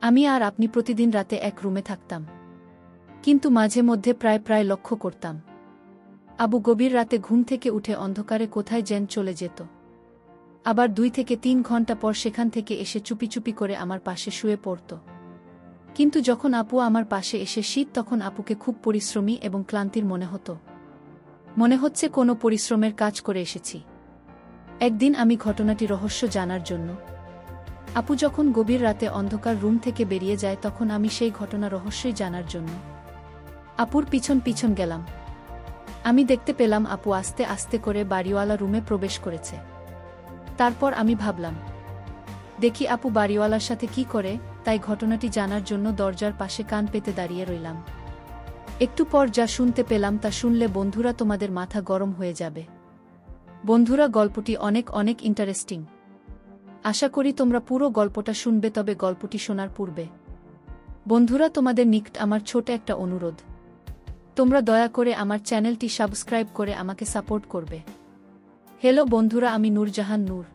আমি আর আপনি প্রতিদিন রাতে এক রুমে থাকতাম। কিন্তু মাঝে মধ্যে প্রায় লক্ষ্য করতাম আবু গভীর রাতে ঘুম থেকে উঠে অন্ধকারে কোথায় যেন চলে যেত। আবার 2 থেকে 3 ঘন্টা পর সেখান থেকে এসে চুপি করে আমার পাশে শুয়ে পড়ত। কিন্তু যখন আপু আমার পাশে এসে শীত, তখন আপুকে খুব পরিশ্রমী এবং ক্লান্তির মনে হতো। মনে হচ্ছে কোনো পরিশ্রমের কাজ করে এসেছি। একদিন আমি ঘটনাটি রহস্য জানার জন্য আপু যখন গভীর রাতে অন্ধকার রুম থেকে বেরিয়ে যায়, তখন আমি সেই ঘটনা রহস্যই জানার জন্য আপুর পিছন গেলাম। আমি দেখতে পেলাম আপু আস্তে আস্তে করে বাড়িওয়ালা রুমে প্রবেশ করেছে। তারপর আমি ভাবলাম, দেখি আপু বাড়িওয়ালার সাথে কি করে, তাই ঘটনাটি জানার জন্য দরজার পাশে কান পেতে দাঁড়িয়ে রইলাম। একটু পর যা শুনতে পেলাম তা শুনলে বন্ধুরা তোমাদের মাথা গরম হয়ে যাবে। বন্ধুরা, গল্পটি অনেক ইন্টারেস্টিং। আশা করি তোমরা পুরো গল্পটা শুনবে। তবে গল্পটি শোনার পূর্বে বন্ধুরা, তোমাদের নিকট আমার ছোট একটা অনুরোধ, তোমরা দয়া করে আমার চ্যানেলটি সাবস্ক্রাইব করে আমাকে সাপোর্ট করবে। হ্যালো বন্ধুরা, আমি নূরজাহান নূর।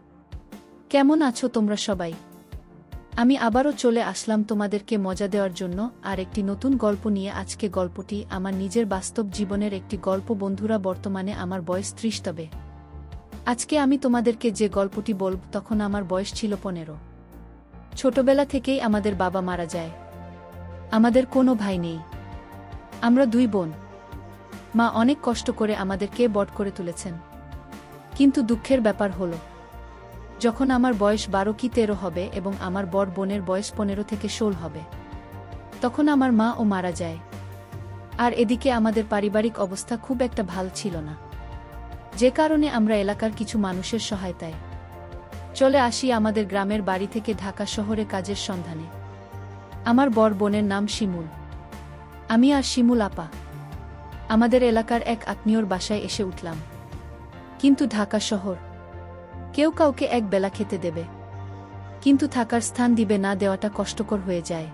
কেমন আছো তোমরা সবাই? আমি আবারও চলে আসলাম তোমাদেরকে মজা দেওয়ার জন্য আর একটি নতুন গল্প নিয়ে। আজকে গল্পটি আমার নিজের বাস্তব জীবনের একটি গল্প। বন্ধুরা, বর্তমানে আমার বয়স 30। তবে আজকে আমি তোমাদেরকে যে গল্পটি বলব, তখন আমার বয়স ছিল 15। ছোটবেলা থেকেই আমাদের বাবা মারা যায়। আমাদের কোনো ভাই নেই, আমরা 2 বোন। মা অনেক কষ্ট করে আমাদেরকে বড় করে তুলেছেন। কিন্তু দুঃখের ব্যাপার হলো, যখন আমার বয়স 12 কি 13 হবে এবং আমার বড় বোনের বয়স 15 থেকে 16 হবে, তখন আমার মা ও মারা যায়। আর এদিকে আমাদের পারিবারিক অবস্থা খুব একটা ভালো ছিল না, যে কারণে আমরা এলাকার কিছু মানুষের সহায়তায় চলে আসি আমাদের গ্রামের বাড়ি থেকে ঢাকা শহরে কাজের সন্ধানে। আমার বড় বোনের নাম শিমুল। আমি আর শিমুল আপা আমাদের এলাকার এক আত্মীয়র বাসায় এসে উঠলাম। কিন্তু ঢাকা শহর, কেউ কাউকে এক বেলা খেতে দেবে, কিন্তু থাকার স্থান দিবে না, দেওয়াটা কষ্টকর হয়ে যায়।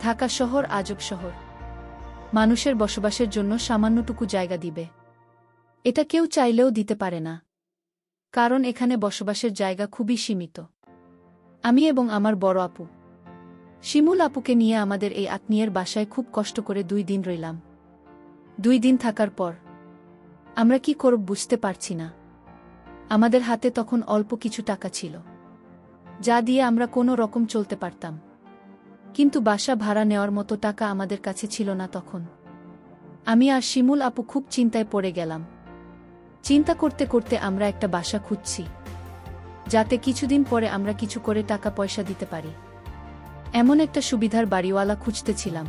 ঢাকা শহর আজব শহর। মানুষের বসবাসের জন্য সামান্যটুকু জায়গা দিবে, এটা কেউ চাইলেও দিতে পারে না, কারণ এখানে বসবাসের জায়গা খুবই সীমিত। আমি এবং আমার বড় আপু শিমুল আপুকে নিয়ে আমাদের এই আত্মীয়ের বাসায় খুব কষ্ট করে 2 দিন রইলাম। 2 দিন থাকার পর আমরা কি করব বুঝতে পারছি না। আমাদের হাতে তখন অল্প কিছু টাকা ছিল, যা দিয়ে আমরা কোনো রকম চলতে পারতাম। কিন্তু বাসা ভাড়া নেওয়ার মতো টাকা আমাদের কাছে ছিল না তখন। আমি আর শিমুল আপু খুব চিন্তায় পড়ে গেলাম। চিন্তা করতে আমরা একটা বাসা খুঁজছি, যাতে কিছুদিন পরে আমরা কিছু করে টাকা পয়সা দিতে পারি। এমন একটা সুবিধার বাড়িওয়ালা খুঁজতেছিলাম।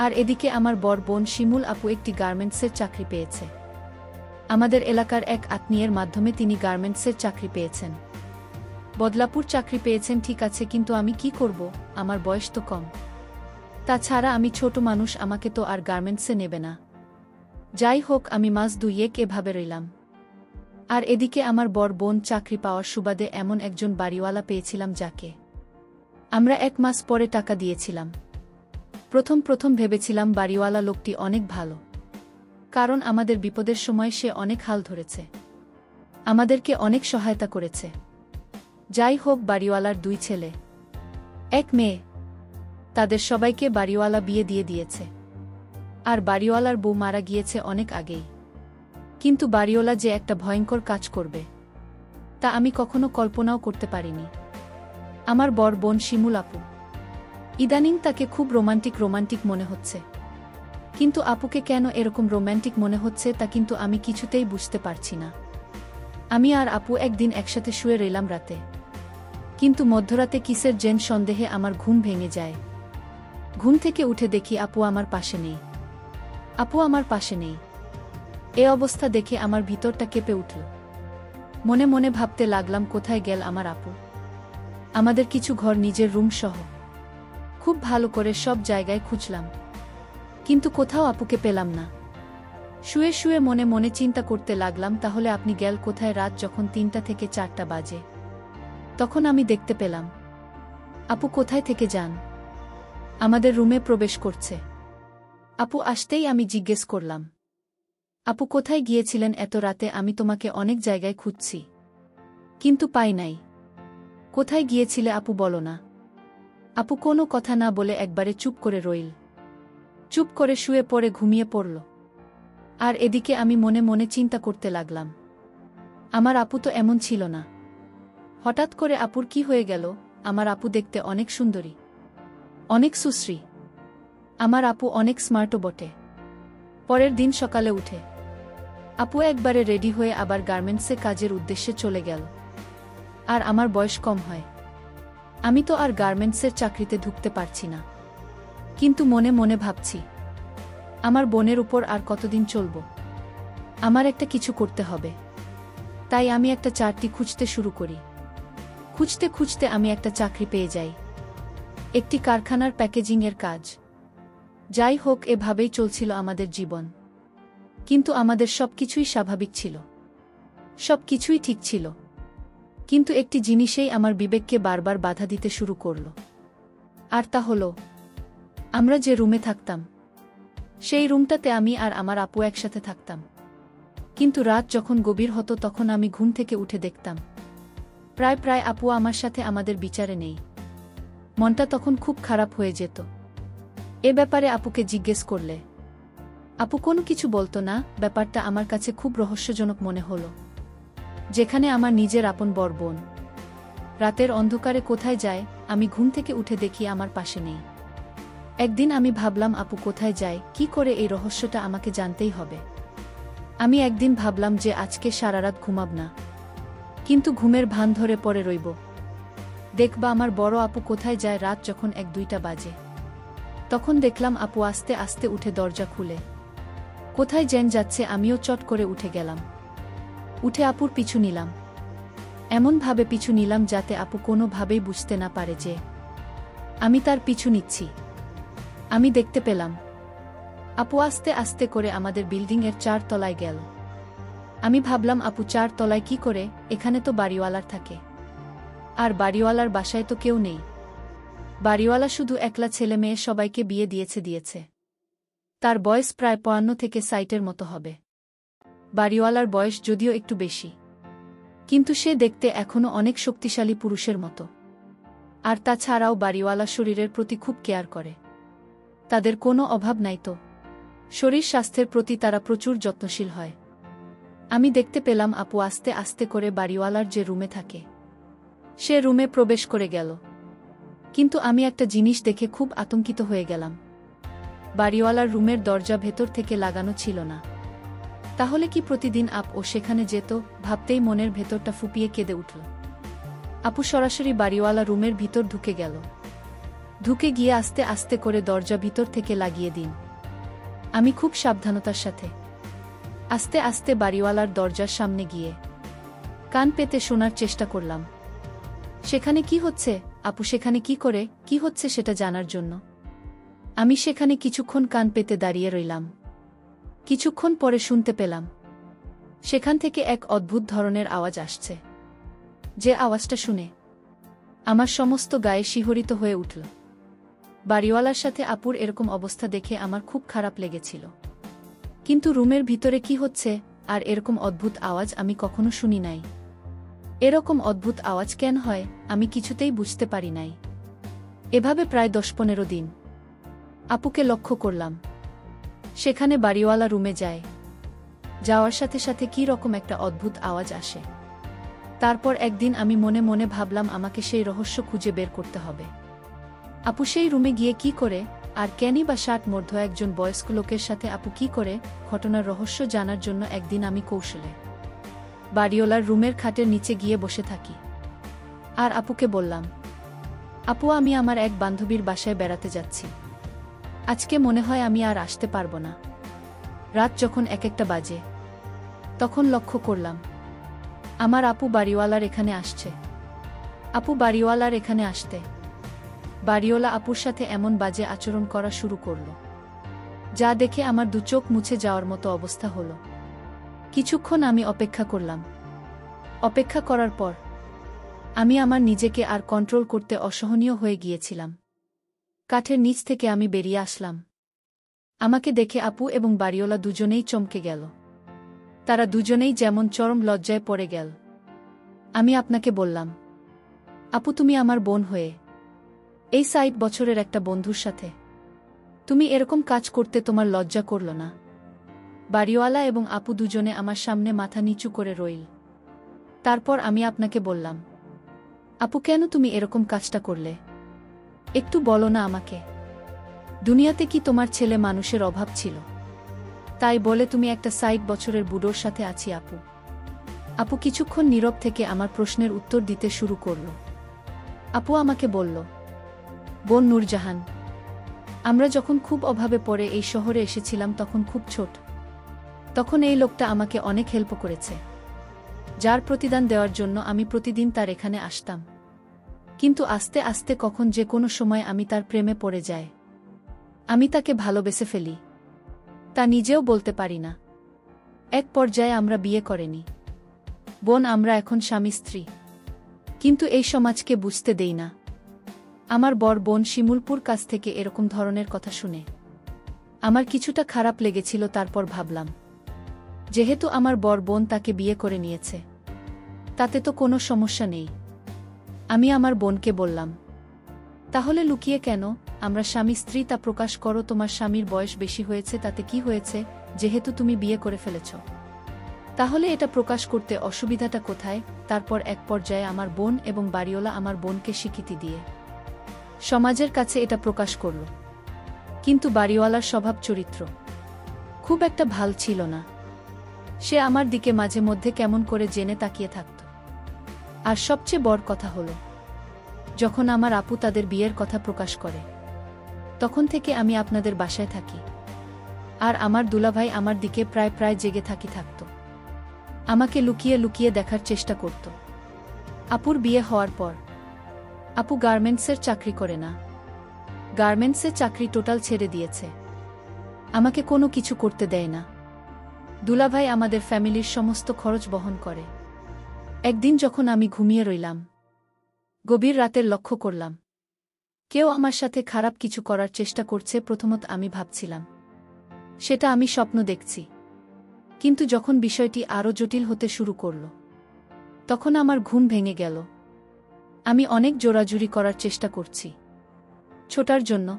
আর এদিকে আমার বড় বোন শিমুল আপু একটি গার্মেন্টসের চাকরি পেয়েছে। আমাদের এলাকার এক আত্মীয়ের মাধ্যমে তিনি গার্মেন্টসের চাকরি পেয়েছেন। বদলাপুর চাকরি পেয়েছেন, ঠিক আছে, কিন্তু আমি কি করব, আমার বয়স তো কম। তাছাড়া আমি ছোট মানুষ, আমাকে তো আর গার্মেন্টসে নেবে না। যাই হোক, আমি মাস 2 এভাবে রইলাম। আর এদিকে আমার বড় বোন চাকরি পাওয়ার সুবাদে এমন একজন বাড়িওয়ালা পেয়েছিলাম, যাকে আমরা 1 মাস পরে টাকা দিয়েছিলাম। প্রথম ভেবেছিলাম বাড়িওয়ালা লোকটি অনেক ভালো, কারণ আমাদের বিপদের সময় সে অনেক হাল ধরেছে, আমাদেরকে অনেক সহায়তা করেছে। যাই হোক, বাড়িওয়ালার 2 ছেলে 1 মেয়ে, তাদের সবাইকে বাড়িওয়ালা বিয়ে দিয়ে দিয়েছে। আর বাড়িওয়ালার বউ মারা গিয়েছে অনেক আগেই। কিন্তু বাড়িওয়ালা যে একটা ভয়ঙ্কর কাজ করবে, তা আমি কখনো কল্পনাও করতে পারিনি। আমার বড় বোন শিমুল আপু ইদানিং তাকে খুব রোমান্টিক মনে হচ্ছে। কিন্তু আপুকে কেন এরকম রোমান্টিক মনে হচ্ছে তা কিন্তু আমি কিছুতেই বুঝতে পারছি না। আমি আর আপু একদিন একসাথে শুয়ে রইলাম রাতে, কিন্তু মধ্যরাতে কিসের যেন সন্দেহে আমার ঘুম ভেঙে যায়। ঘুম থেকে উঠে দেখি আপু আমার পাশে নেই। আপু আমার পাশে নেই। এ অবস্থা দেখে আমার ভিতরটা কেঁপে উঠল। মনে ভাবতে লাগলাম, কোথায় গেল আমার আপু। আমাদের কিছু ঘর, নিজের রুম সহ খুব ভালো করে সব জায়গায় খুঁজলাম, কিন্তু কোথাও আপুকে পেলাম না। শুয়ে মনে চিন্তা করতে লাগলাম, তাহলে আপনি গেল কোথায়। রাত যখন 3টা থেকে 4টা বাজে, তখন আমি দেখতে পেলাম আপু কোথায় থেকে যান আমাদের রুমে প্রবেশ করছে। আপু আসতেই আমি জিজ্ঞেস করলাম, আপু কোথায় গিয়েছিলেন এত রাতে? আমি তোমাকে অনেক জায়গায় খুঁজছি, কিন্তু পাই নাই। কোথায় গিয়েছিলে আপু, বলো না। আপু কোনো কথা না বলে একবারে চুপ করে রইল। চুপ করে শুয়ে পড়ে ঘুমিয়ে পড়ল। আর এদিকে আমি মনে মনে চিন্তা করতে লাগলাম, আমার আপু তো এমন ছিল না। হঠাৎ করে আপুর কি হয়ে গেল? আমার আপু দেখতে অনেক সুন্দরী, অনেক সুশ্রী। আমার আপু অনেক স্মার্টও বটে। পরের দিন সকালে উঠে আপু একবারে রেডি হয়ে আবার গার্মেন্টসে কাজের উদ্দেশ্যে চলে গেল। আর আমার বয়স কম হয়, আমি তো আর গার্মেন্টসের চাকরিতে ঢুকতে পারছি না। কিন্তু মনে মনে ভাবছি, আমার বোনের উপর আর কতদিন চলব? আমার একটা কিছু করতে হবে। তাই আমি একটা চাকরি খুঁজতে শুরু করি। খুঁজতে খুঁজতে আমি একটা চাকরি পেয়ে যাই, একটি কারখানার প্যাকেজিংয়ের কাজ। যাই হোক, এভাবেই চলছিল আমাদের জীবন। কিন্তু আমাদের সবকিছুই স্বাভাবিক ছিল, সবকিছুই ঠিক ছিল। কিন্তু একটি জিনিসেই আমার বিবেককে বারবার বাধা দিতে শুরু করল। আর তা হলো, আমরা যে রুমে থাকতাম, সেই রুমটাতে আমি আর আমার আপু একসাথে থাকতাম। কিন্তু রাত যখন গভীর হতো তখন আমি ঘুম থেকে উঠে দেখতাম প্রায় প্রায় আপু আমার সাথে আমাদের বিচারে নেই। মনটা তখন খুব খারাপ হয়ে যেত। এ ব্যাপারে আপুকে জিজ্ঞেস করলে আপু কোনো কিছু বলতো না। ব্যাপারটা আমার কাছে খুব রহস্যজনক মনে হলো। যেখানে আমার নিজের আপন বড় বোন রাতের অন্ধকারে কোথায় যায়, আমি ঘুম থেকে উঠে দেখি আমার পাশে নেই। একদিন আমি ভাবলাম আপু কোথায় যায়, কি করে, এই রহস্যটা আমাকে জানতেই হবে। আমি একদিন ভাবলাম যে আজকে সারারাত ঘুমাব না, কিন্তু ঘুমের ভান ধরে পড়ে রইব। দেখবা আমার বড় আপু কোথায় যায়। রাত যখন 1-2টা বাজে, তখন দেখলাম আপু আস্তে আস্তে উঠে দরজা খুলে কোথায় যেন যাচ্ছে। আমিও চট করে উঠে গেলাম। উঠে আপুর পিছু নিলাম। এমনভাবে পিছু নিলাম যাতে আপু কোনোভাবেই বুঝতে না পারে যে আমি তার পিছু নিচ্ছি। আমি দেখতে পেলাম আপু আস্তে আস্তে করে আমাদের বিল্ডিংয়ের 4 তলায় গেল। আমি ভাবলাম আপু 4 তলায় কি করে? এখানে তো বাড়িওয়ালার থাকে, আর বাড়িওয়ালার বাসায় তো কেউ নেই। বাড়িওয়ালা শুধু একলা ছেলে মেয়ে সবাইকে বিয়ে দিয়েছে। তার বয়স প্রায় 55 থেকে 60-এর মতো হবে। বাড়িওয়ালার বয়স যদিও একটু বেশি, কিন্তু সে দেখতে এখনও অনেক শক্তিশালী পুরুষের মতো। আর তাছাড়াও বাড়িওয়ালা শরীরের প্রতি খুব কেয়ার করে। তাদের কোনো অভাব নাই তো। শরীর স্বাস্থ্যের প্রতি তারা প্রচুর যত্নশীল হয়। আমি দেখতে পেলাম আপু আস্তে আস্তে করে বাড়িওয়ালার যে রুমে থাকে, সে রুমে প্রবেশ করে গেল। কিন্তু আমি একটা জিনিস দেখে খুব আতঙ্কিত হয়ে গেলাম। বাড়িওয়ালার রুমের দরজা ভেতর থেকে লাগানো ছিল না। তাহলে কি প্রতিদিন ও সেখানে যেত? ভাবতেই মনের ভেতরটা ফুপিয়ে কেঁদে উঠল। আপু সরাসরি বাড়িওয়ালা রুমের ভিতর ঢুকে গেল। ঢুকে গিয়ে আস্তে আস্তে করে দরজা ভিতর থেকে লাগিয়ে দিন। আমি খুব সাবধানতার সাথে আস্তে আস্তে বাড়িওয়ালার দরজার সামনে গিয়ে কান পেতে শোনার চেষ্টা করলাম সেখানে কি হচ্ছে। আপু সেখানে কি করে, কি হচ্ছে সেটা জানার জন্য আমি সেখানে কিছুক্ষণ কান পেতে দাঁড়িয়ে রইলাম। কিছুক্ষণ পরে শুনতে পেলাম সেখান থেকে এক অদ্ভুত ধরনের আওয়াজ আসছে। যে আওয়াজটা শুনে আমার সমস্ত গায়ে শিহরিত হয়ে উঠল। বাড়িওয়ালার সাথে আপুর এরকম অবস্থা দেখে আমার খুব খারাপ লেগেছিল। কিন্তু রুমের ভিতরে কি হচ্ছে আর এরকম অদ্ভুত আওয়াজ আমি কখনো শুনি নাই। এরকম অদ্ভুত আওয়াজ কেন হয় আমি কিছুতেই বুঝতে পারি নাই। এভাবে প্রায় 10-15 দিন আপুকে লক্ষ্য করলাম সেখানে বাড়িওয়ালা রুমে যায়। যাওয়ার সাথে সাথে কি রকম একটা অদ্ভুত আওয়াজ আসে। তারপর একদিন আমি মনে মনে ভাবলাম আমাকে সেই রহস্য খুঁজে বের করতে হবে। আপু সেই রুমে গিয়ে কি করে, আর কেনই বা 60 মধ্য একজন বয়স্ক লোকের সাথে আপু কি করে, ঘটনার রহস্য জানার জন্য একদিন আমি কৌশলে বাড়িওয়ালার রুমের খাটের নিচে গিয়ে বসে থাকি। আর আপুকে বললাম, আপু আমি আমার এক বান্ধবীর বাসায় বেড়াতে যাচ্ছি। আজকে মনে হয় আমি আর আসতে পারবো না। রাত যখন 1-1টা বাজে, তখন লক্ষ্য করলাম আমার আপু বাড়িওয়ালার এখানে আসছে। আপু বাড়িওয়ালার এখানে আসতে বাড়িওয়ালা আপুর সাথে এমন বাজে আচরণ করা শুরু করল, যা দেখে আমার 2 চোখ মুছে যাওয়ার মতো অবস্থা হলো। কিছুক্ষণ আমি অপেক্ষা করলাম। অপেক্ষা করার পর আমি আমার নিজেকে আর কন্ট্রোল করতে অসহনীয় হয়ে গিয়েছিলাম। কাঠের নিচ থেকে আমি বেরিয়ে আসলাম। আমাকে দেখে আপু এবং বাড়িওয়ালা দুজনেই চমকে গেল। তারা দুজনেই যেমন চরম লজ্জায় পড়ে গেল। আমি আপনাকে বললাম, আপু তুমি আমার বোন হয়ে এই ৬০ বছরের একটা বন্ধুর সাথে তুমি এরকম কাজ করতে তোমার লজ্জা করল না? বাড়িওয়ালা এবং আপু দুজনে আমার সামনে মাথা নিচু করে রইল। তারপর আমি আপনাকে বললাম, আপু কেন তুমি এরকম কাজটা করলে? একটু বলো না আমাকে। দুনিয়াতে কি তোমার ছেলে মানুষের অভাব ছিল? তাই বলে তুমি একটা ৬০ বছরের বুড়োর সাথে আছি আপু? আপু কিছুক্ষণ নীরব থেকে আমার প্রশ্নের উত্তর দিতে শুরু করল। আপু আমাকে বলল, বোন নূরজাহান, আমরা যখন খুব অভাবে পড়ে এই শহরে এসেছিলাম তখন খুব ছোট। তখন এই লোকটা আমাকে অনেক হেল্প করেছে, যার প্রতিদান দেওয়ার জন্য আমি প্রতিদিন তার এখানে আসতাম। কিন্তু আস্তে আস্তে কখন যে কোনো সময় আমি তার প্রেমে পড়ে যাই। আমি তাকে ভালোবেসে ফেলি, তা নিজেও বলতে পারি না। এক পর্যায়ে আমরা বিয়ে করেনি বোন, আমরা এখন স্বামী স্ত্রী। কিন্তু এই সমাজকে বুঝতে দেই না। আমার বর বোন শিমুলপুর কাছ থেকে এরকম ধরনের কথা শুনে আমার কিছুটা খারাপ লেগেছিল। তারপর ভাবলাম, যেহেতু আমার বর বোন তাকে বিয়ে করে নিয়েছে, তাতে তো কোনো সমস্যা নেই। আমি আমার বোনকে বললাম, তাহলে লুকিয়ে কেন? আমরা স্বামী স্ত্রী তা প্রকাশ করো। তোমার স্বামীর বয়স বেশি হয়েছে, তাতে কি হয়েছে? যেহেতু তুমি বিয়ে করে ফেলেছ, তাহলে এটা প্রকাশ করতে অসুবিধাটা কোথায়? তারপর এক পর্যায়ে আমার বোন এবং বাড়িওয়ালা আমার বোনকে স্বীকৃতি দিয়ে সমাজের কাছে এটা প্রকাশ করল। কিন্তু বাড়িওয়ালার স্বভাব চরিত্র খুব একটা ভাল ছিল না। সে আমার দিকে মাঝে মধ্যে কেমন করে জেনে তাকিয়ে থাকত। আর সবচেয়ে বড় কথা হলো, যখন আমার আপু তাদের বিয়ের কথা প্রকাশ করে, তখন থেকে আমি আপনাদের বাসায় থাকি। আর আমার দুলাভাই আমার দিকে প্রায় প্রায় জেগে থাকত। আমাকে লুকিয়ে লুকিয়ে দেখার চেষ্টা করত। আপুর বিয়ে হওয়ার পর আপু গার্মেন্টসের চাকরি করে না, গার্মেন্টসে চাকরি টোটাল ছেড়ে দিয়েছে। আমাকে কোনো কিছু করতে দেয় না। দুলাভাই আমাদের ফ্যামিলির সমস্ত খরচ বহন করে। একদিন যখন আমি ঘুমিয়ে রইলাম, গভীর রাতের লক্ষ্য করলাম কেউ আমার সাথে খারাপ কিছু করার চেষ্টা করছে। প্রথমত আমি ভাবছিলাম সেটা আমি স্বপ্ন দেখছি, কিন্তু যখন বিষয়টি আরও জটিল হতে শুরু করল, তখন আমার ঘুম ভেঙে গেল। আমি অনেক জোরাজুরি করার চেষ্টা করছি ছোটার জন্য,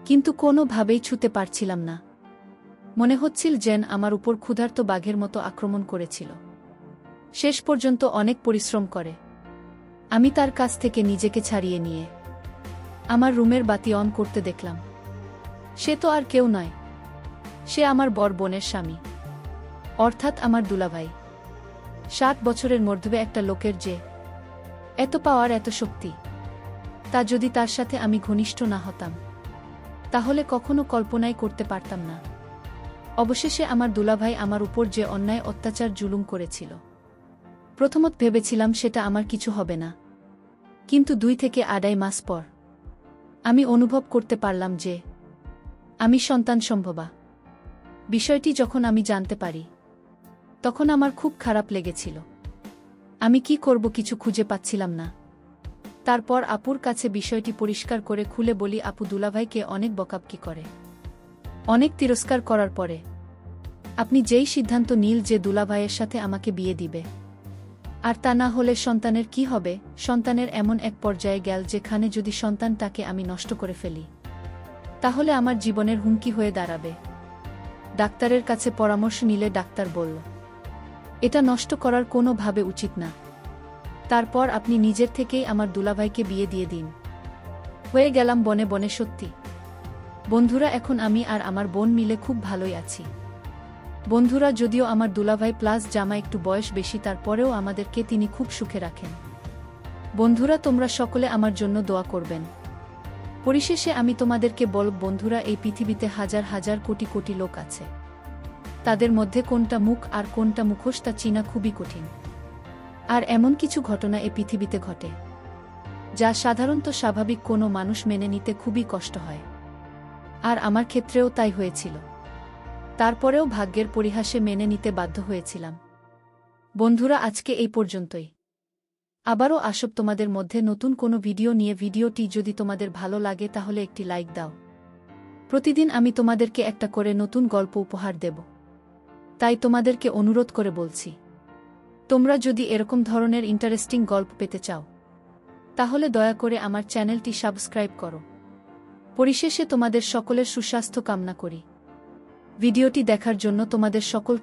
কিন্তু কোনোভাবেই ছুতে পারছিলাম না। মনে হচ্ছিল যেন আমার উপর ক্ষুধার্ত বাঘের মতো আক্রমণ করেছিল। শেষ পর্যন্ত অনেক পরিশ্রম করে আমি তার কাছ থেকে নিজেকে ছাড়িয়ে নিয়ে আমার রুমের বাতি অন করতে দেখলাম। সে তো আর কেউ নয়, সে আমার বর বোনের স্বামী, অর্থাৎ আমার দুলাভাই। 60 বছরের মধ্যে একটা লোকের যে এত পাওয়ার, এত শক্তি, তা যদি তার সাথে আমি ঘনিষ্ঠ না হতাম, তাহলে কখনো কল্পনাই করতে পারতাম না। অবশেষে আমার দুলাভাই আমার উপর যে অন্যায় অত্যাচার জুলুম করেছিল, প্রথমত ভেবেছিলাম সেটা আমার কিছু হবে না, কিন্তু 2 থেকে 2.5 মাস পর আমি অনুভব করতে পারলাম যে আমি সন্তান সম্ভবা। বিষয়টি যখন আমি জানতে পারি, তখন আমার খুব খারাপ লেগেছিল। আমি কি করব কিছু খুঁজে পাচ্ছিলাম না। তারপর আপুর কাছে বিষয়টি পরিষ্কার করে খুলে বলি, আপু দুলাভাইকে অনেক বকাবকি করে, অনেক তিরস্কার করার পরে আপনি যেই সিদ্ধান্ত নিল যে দুলাভাইয়ের সাথে আমাকে বিয়ে দিবে, আর তা না হলে সন্তানের কি হবে? সন্তানের এমন এক পর্যায়ে গেল যেখানে যদি সন্তানটাকে আমি নষ্ট করে ফেলি, তাহলে আমার জীবনের হুমকি হয়ে দাঁড়াবে। ডাক্তারের কাছে পরামর্শ নিলে ডাক্তার বলল, এটা নষ্ট করার কোনোভাবে উচিত না। তারপর আপনি নিজের থেকেই আমার দুলাভাইকে বিয়ে দিয়ে দিন। হয়ে গেলাম বনে বনে সত্যি। বন্ধুরা, এখন আমি আর আমার বোন মিলে খুব ভালোই আছি। বন্ধুরা, যদিও আমার দুলাভাই প্লাস জামা একটু বয়স বেশি, তারপরেও আমাদেরকে তিনি খুব সুখে রাখেন। বন্ধুরা, তোমরা সকলে আমার জন্য দোয়া করবেন। পরিশেষে আমি তোমাদেরকে বলব, বন্ধুরা, এই পৃথিবীতে হাজার হাজার কোটি কোটি লোক আছে। তাদের মধ্যে কোনটা মুখ আর কোনটা মুখোশ তা চিনা খুবই কঠিন। আর এমন কিছু ঘটনা এই পৃথিবীতে ঘটে যা সাধারণত স্বাভাবিক কোনো মানুষ মেনে নিতে খুবই কষ্ট হয়। আর আমার ক্ষেত্রেও তাই হয়েছিল। তারপরেও ভাগ্যের পরিহাসে মেনে নিতে বাধ্য হয়েছিলাম। বন্ধুরা, আজকে এই পর্যন্তই। আবারও আসব তোমাদের মধ্যে নতুন কোনো ভিডিও নিয়ে। ভিডিওটি যদি তোমাদের ভালো লাগে তাহলে একটি লাইক দাও। প্রতিদিন আমি তোমাদেরকে একটা করে নতুন গল্প উপহার দেব, তাই তোমাদেরকে অনুরোধ করে বলছি, তোমরা যদি এরকম ধরনের ইন্টারেস্টিং গল্প পেতে চাও, তাহলে দয়া করে আমার চ্যানেলটি সাবস্ক্রাইব করো। পরিশেষে তোমাদের সকলের সুস্বাস্থ্য কামনা করি। ভিডিওটি দেখার জন্য তোমাদের সকল